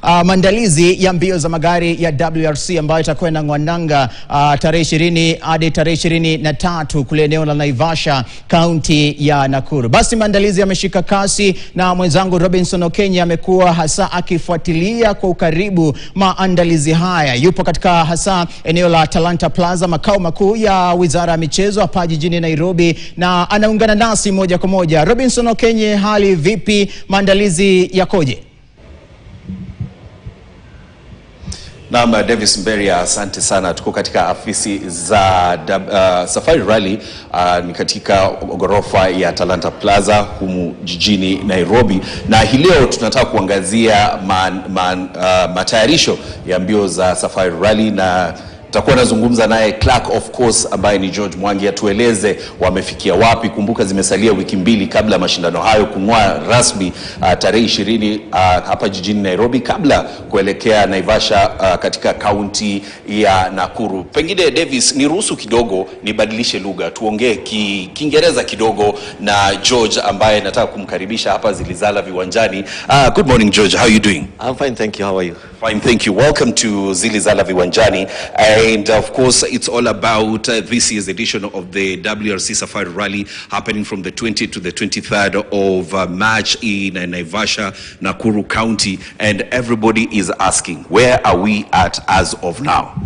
maandalizi ya mbio za magari ya WRC ambayo itakwenda Ngwananga tarehe 20 hadi tarehe 23 kule eneo la Naivasha, kaunti ya Nakuru. Basi maandalizi yameshika kasi na mwenzangu Robinson Okenya amekuwa hasa akifuatilia kwa ukaribu maandalizi haya. Yupo katika hasa eneo la Talanta Plaza, makao makuu ya Wizara ya Michezo hapa jijini Nairobi, na anaungana nasi moja kwa moja. Robinson Okenya, hali vipi? Maandalizi yakoje? Naam, Davis Mberia, asante sana. Tuko katika afisi za Safari Rally, ni katika ghorofa ya Talanta Plaza humu jijini Nairobi, na hii leo tunataka kuangazia matayarisho ya mbio za Safari Rally, na tutakuwa nazungumza naye Clark of course ambaye ni George Mwangi, atueleze wamefikia wapi. Kumbuka zimesalia wiki mbili kabla mashindano hayo kung'oa rasmi tarehe 20 hapa jijini Nairobi, kabla kuelekea Naivasha katika kaunti ya Nakuru. Pengine Davis, niruhusu kidogo nibadilishe lugha, tuongee Kiingereza kidogo na George ambaye nataka kumkaribisha hapa Zilizala Viwanjani. Good morning George, how are you doing? I'm fine, thank you. How are you? Fine, thank you. Welcome to Zilizala Viwanjani. And of course, it's all about this year's edition of the WRC Safari Rally, happening from the 20th to the 23rd of March in Naivasha, Nakuru County. And everybody is asking, where are we at as of now?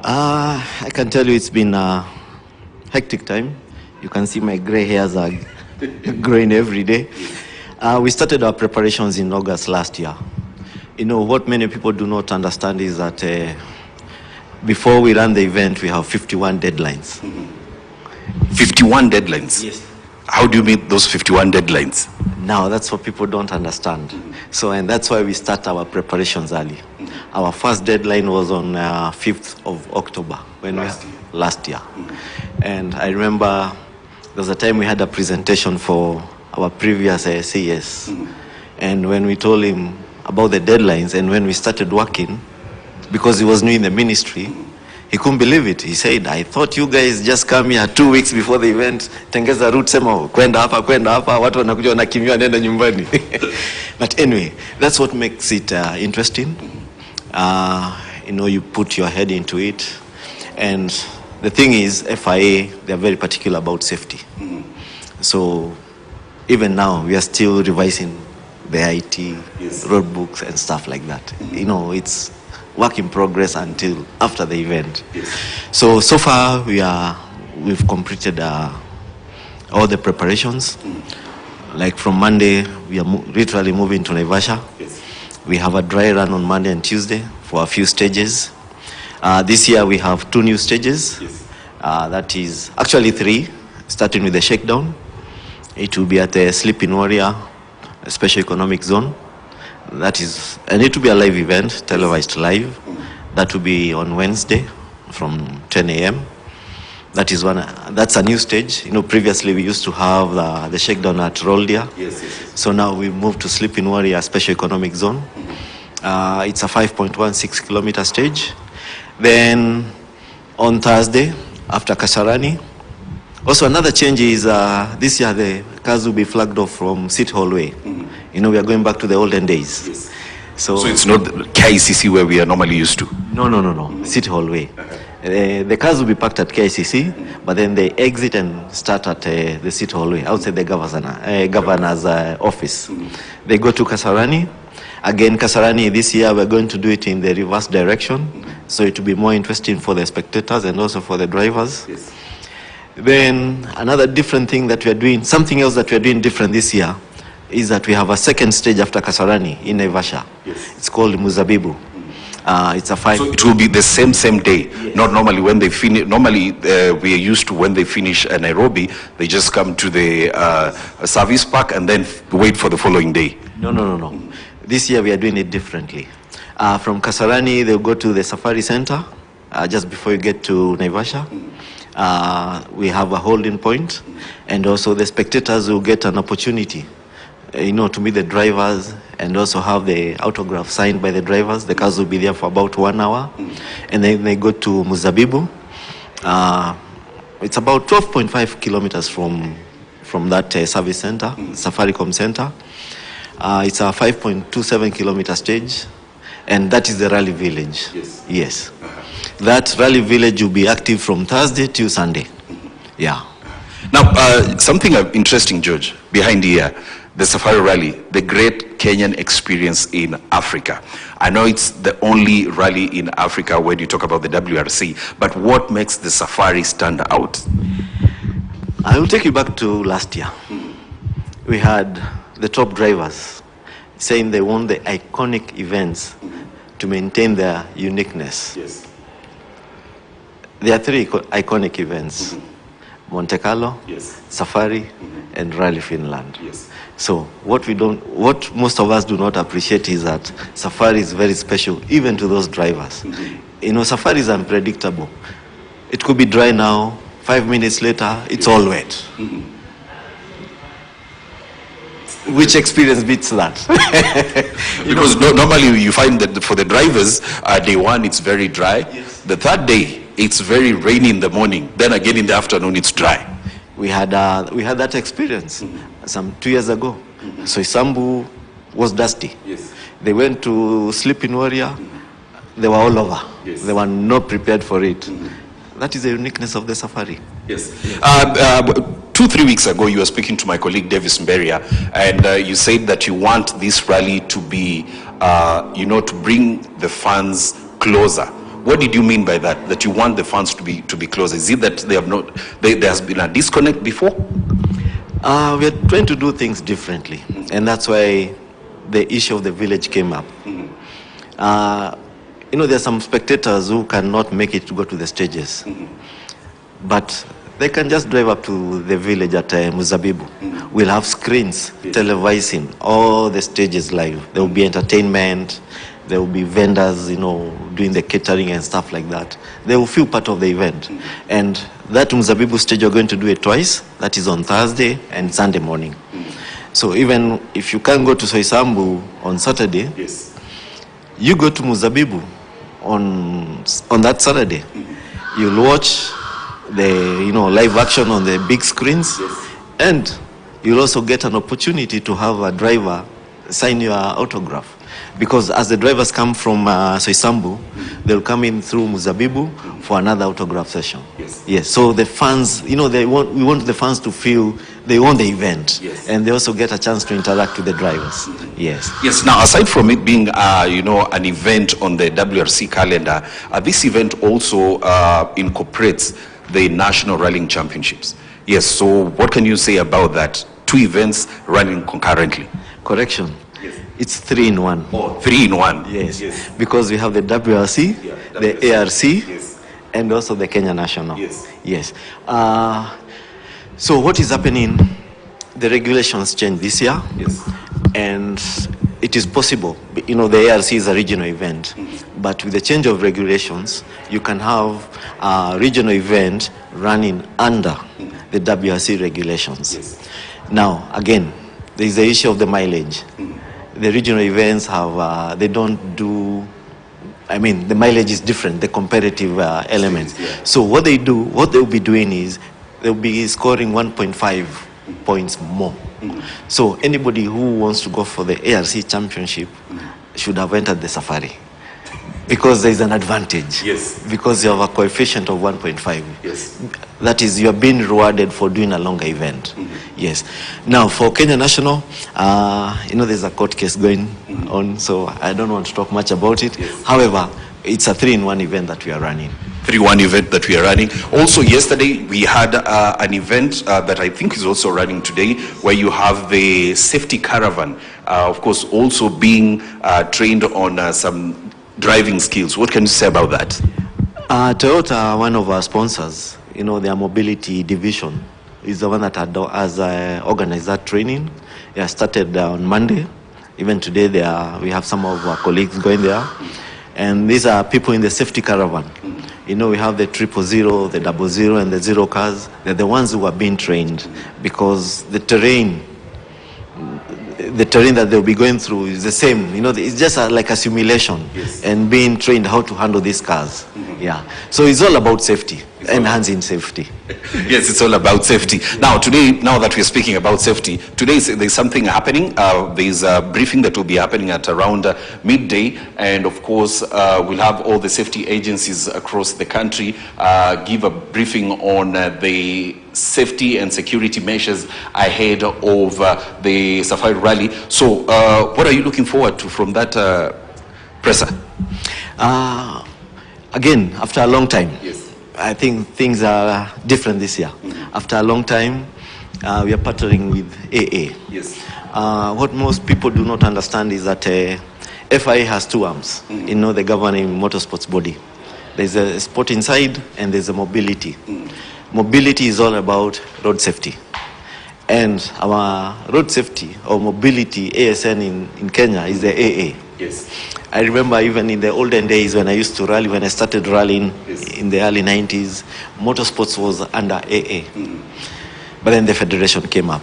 I can tell you it's been a hectic time. You can see my gray hairs are growing every day. We started our preparations in August last year. You know, what many people do not understand is that before we run the event, we have 51 deadlines. 51 deadlines? Yes. How do you meet those 51 deadlines? Now, that's what people don't understand. So, and that's why we start our preparations early. Our first deadline was on 5th of October. Last year. And I remember there was a time we had a presentation for our previous CS. And when we told him about the deadlines and when we started working, because he was new in the ministry, he couldn't believe it. He said, I thought you guys just come here 2 weeks before the event, tengeza route, sema kwenda hapa, watu wanakuja wanakimbia nenda nyumbani. But anyway, that's what makes it interesting. You know, you put your head into it. And the thing is, FIA, they're very particular about safety. So even now, we are still revising the IT, road books and stuff like that. You know, it's work in progress until after the event. So far we've completed all the preparations. Like from Monday, we are literally moving to Naivasha. We have a dry run on Monday and Tuesday for a few stages. This year we have 2 new stages. That is actually 3, starting with the shakedown. It will be at the Sleeping Warrior Special Economic Zone. That is, and it will be a live event, televised live. That will be on Wednesday from 10 a.m. That's a new stage. You know, previously we used to have the shakedown at Roldia. Yes. So now we moved to Sleeping Warrior Special Economic Zone. It's a 5.16 kilometer stage. Then on Thursday, after Kasarani, also another change is this year the cars will be flagged off from City Hallway. You know, we are going back to the olden days. Yes. So it's not KICC where we are normally used to? No. City Hallway. The cars will be parked at KICC, but then they exit and start at the City Hallway, outside the governor's office. They go to Kasarani. Again, Kasarani, this year we're going to do it in the reverse direction, so it will be more interesting for the spectators and also for the drivers. Yes. Then another different thing that we are doing, something else that we are doing different this year, is that we have a second stage after Kasarani in Naivasha. Yes. It's called Muzabibu. It's a 5. So it will be the same day. Yes. Not normally when they finish. Normally we are used to when they finish Nairobi, they just come to the service park and then wait for the following day. No. This year we are doing it differently. From Kasarani, they'll go to the Safari Center just before you get to Naivasha. We have a holding point, and also the spectators will get an opportunity, you know, to meet the drivers and also have the autograph signed by the drivers. The cars will be there for about 1 hour, and then they go to Muzabibu. It's about 12.5 kilometers from that service center, Safaricom Center. It's a 5.27 kilometer stage. and that is the rally village. Yes. Yes. That rally village will be active from Thursday till Sunday. Yeah. Now, something interesting, George, behind here, the Safari Rally, the great Kenyan experience in Africa. I know it's the only rally in Africa when you talk about the WRC, but what makes the Safari stand out? I will take you back to last year. We had the top drivers saying they want the iconic events to maintain their uniqueness. Yes. There are three iconic events. Monte Carlo, Yes. Safari, and Rally Finland. Yes. So what most of us do not appreciate is that Safari is very special, even to those drivers. You know, Safari is unpredictable. It could be dry now, 5 minutes later, it's all wet. Which experience beats that? Because normally you find that for the drivers, day one it's very dry. Yes. The third day it's very rainy in the morning. Then again in the afternoon it's dry. We had that experience some 2 years ago. So Isambu was dusty. Yes. They went to sleep in Warrior. They were all over. Yes. They were not prepared for it. That is the uniqueness of the Safari. Yes. 2-3 weeks ago, you were speaking to my colleague Davis Mberia, and you said that you want this rally to be, to bring the fans closer. What did you mean by that? That you want the fans to be closer? Is it that there has been a disconnect before? We are trying to do things differently, and that's why the issue of the village came up. There are some spectators who cannot make it to go to the stages, but they can just drive up to the village at Muzabibu. We'll have screens televising all the stages live. There will be entertainment. There will be vendors, doing the catering and stuff like that. They will feel part of the event. And that Muzabibu stage, we're going to do it twice. That is on Thursday and Sunday morning. So even if you can't go to Soisambu on Saturday, you go to Muzabibu on that Saturday. You'll watch the live action on the big screens, and you'll also get an opportunity to have a driver sign your autograph. Because as the drivers come from Soisambu, they'll come in through Muzabibu for another autograph session. Yes. So the fans, we want the fans to feel they own the event, and they also get a chance to interact with the drivers. Yes. Yes. Now, aside from it being, an event on the WRC calendar, this event also incorporates the National Rallying Championships. Yes. So, what can you say about that? 2 events running concurrently. Correction. It's 3 in 1. Oh, 3 in 1. Yes. Because we have the WRC, the ARC, and also the Kenya National. Yes. So what is happening? The regulations changed this year, and it is possible. The ARC is a regional event, but with the change of regulations, you can have a regional event running under the WRC regulations. Now, again, there is the issue of the mileage. The regional events have, they don't do, the mileage is different, the competitive elements. So what they'll be doing is, they'll be scoring 1.5 points more. So anybody who wants to go for the ARC championship should have entered the Safari. Because there is an advantage. Because you have a coefficient of 1.5. That is, you are being rewarded for doing a longer event. Now, for Kenya National, there's a court case going on, so I don't want to talk much about it. However, it's a 3-in-1 event that we are running. 3-1 event that we are running. Also, yesterday we had an event that I think is also running today, where you have the safety caravan, of course, also being trained on some driving skills. What can you say about that? Toyota, one of our sponsors, their mobility division, is the one that has organized that training. They started on Monday. Even today, we have some of our colleagues going there. And these are people in the safety caravan. We have the 000, the 00, and the 0 cars. They're the ones who are being trained, because the terrain that they'll be going through is the same. It's just like a simulation, and being trained how to handle these cars. So it's all about safety. enhancing safety. Yes, it's all about safety. Now, today, now that we're speaking about safety, today there's something happening. There's a briefing that will be happening at around midday. And of course, we'll have all the safety agencies across the country give a briefing on the safety and security measures ahead of the Safari Rally. So, what are you looking forward to from that presser? Again, after a long time. Yes. I think things are different this year. After a long time, we are partnering with AA. Yes. What most people do not understand is that FIA has two arms, the governing motorsports body. There's a sport inside and there's a mobility. Mobility is all about road safety. And our road safety or mobility ASN in Kenya is the AA. Yes. I remember even in the olden days when I used to rally, when I started rallying in the early 90s, motorsports was under AA. But then the federation came up.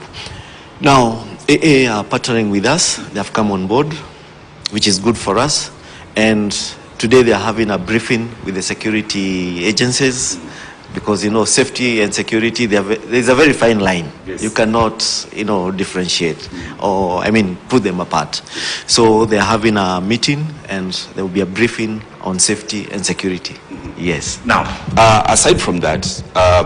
Now, AA are partnering with us. They have come on board, which is good for us. And today they are having a briefing with the security agencies because, safety and security, there's a very fine line. Yes. You cannot, differentiate or, put them apart. So they're having a meeting and there will be a briefing on safety and security. Yes. Now, aside from that,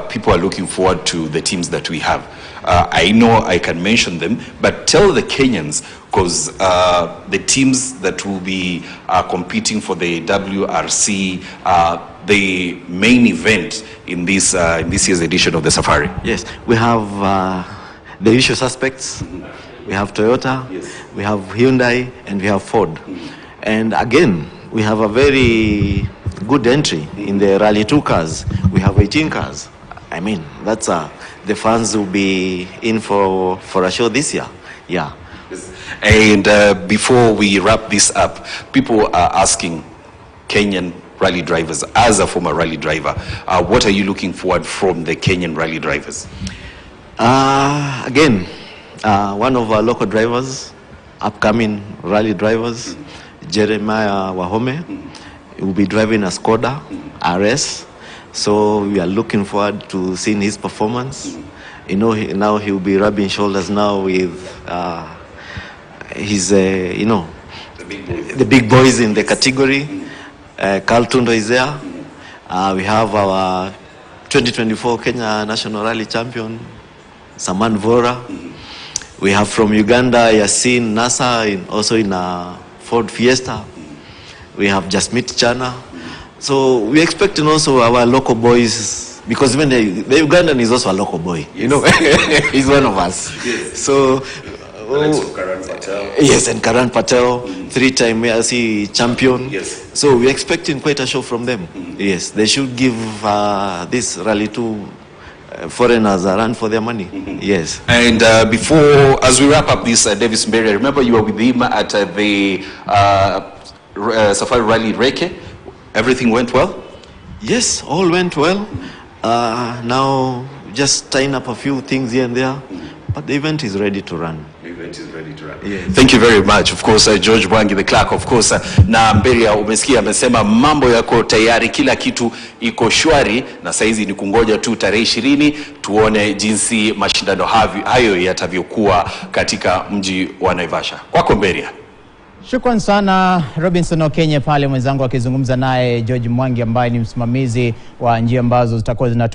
people are looking forward to the teams that we have. I know I can mention them, but tell the Kenyans, because the teams that will be competing for the WRC, the main event in this year's edition of the Safari. Yes, we have the usual suspects. We have Toyota, we have Hyundai, and we have Ford. And again, we have a very good entry in the Rally 2 cars. We have 18 cars. That's the fans will be in for a show this year. Yeah. And before we wrap this up, people are asking Kenyan rally drivers, as a former rally driver, what are you looking forward from the Kenyan rally drivers? Again, one of our local drivers, upcoming rally drivers, Jeremiah Wahome, will be driving a Skoda RS. So we are looking forward to seeing his performance. Now he will be rubbing shoulders now with his, the big boys in the category. Carl Tundo is there. We have our 2024 Kenya National Rally Champion, Saman Vora. We have from Uganda, Yasin Nasa, also in a Ford Fiesta. We have Jasmit Chana. So we're expecting also our local boys, because even the Ugandan is also a local boy. Yes. He's one of us. Yes. So Karan Patel. yes, and Karan Patel, three-time WRC champion. Yes. So we're expecting quite a show from them. Yes, they should give this Rally 2 foreigners a run for their money. Yes. And before, as we wrap up this, Davis Mberi, I remember you were with him at the Safari Rally Reke. Everything went well? Yes, all went well. Now just tying up a few things here and there, but the event is ready to run. The event is ready to run. Yes. Thank you very much. Of course, George Bwangi, the clerk, of course, na Mberia umesikia amesema mambo yako tayari, kila kitu iko shwari, na saizi ni kungoja tu tarehe 20 tuone jinsi mashindano hayo yatavyokuwa katika mji wa Naivasha. Kwako Mberia. Shukran sana Robinson Okenye pale, mwenzangu akizungumza naye George Mwangi ambaye ni msimamizi wa njia ambazo zitakuwa zinatumika